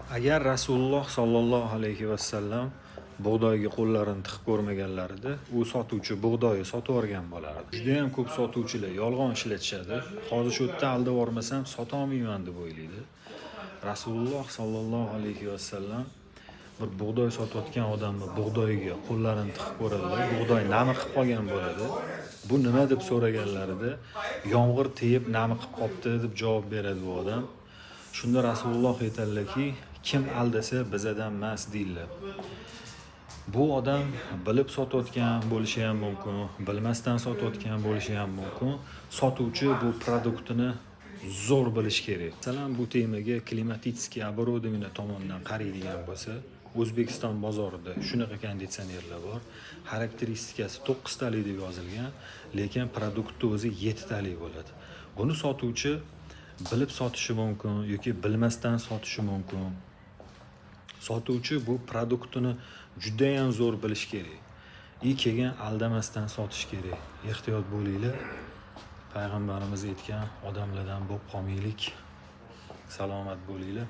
Agar Rasululloh sollallohu alayhi vasallam bug'doyga qo'llarini tiqib ko'rmaganlarida, u sotuvchi bug'doyni sotib olgan bo'lardi. Juda ham ko'p sotuvchilar yolg'on ishlatishadi. Hozir shu yerda aldab olmasam sota olmayman deb o'ylaydi. Rasululloh sollallohu alayhi vasallam bir bug'doy sotayotgan odamni bug'doyiga qo'llarini tiqib ko'radilar. Bug'doy nami qilib qolgan bo'ladi. Bu nima deb so'raganlarida, yomg'ir tegib nami qilib qolibdi deb javob beradi bu odam. Shunda Rasululloh aytadilarki, kim aldasa bizadan emas deydilar. Bu odam bilib sotayotgan bo'lishi ham mumkin, bilmasdan sotayotgan bo'lishi ham mumkin. Sotuvchi bu produktini zo'r bilish kerak. Masalan, bu temaga klimatический оборудование tomonidan qaraydigan bo'lsa, O'zbekiston bozorida shunaqa konditsionerlar bor. Xarakteristikasi 9 talik deb yozilgan, lekin produktni o'zi 7 talik bo'ladi. Buni sotuvchi bilib sotishi mumkin yoki bilmasdan sotishi mumkin. Sotuvchi bu produktini juda ham zo'r bilish kerak. Kelgan aldamasdan sotish kerak. Ehtiyot bo'linglar. Payg'ambarimiz aytgan, odamlardan bo'lib qolmaylik. Salomat bo'linglar.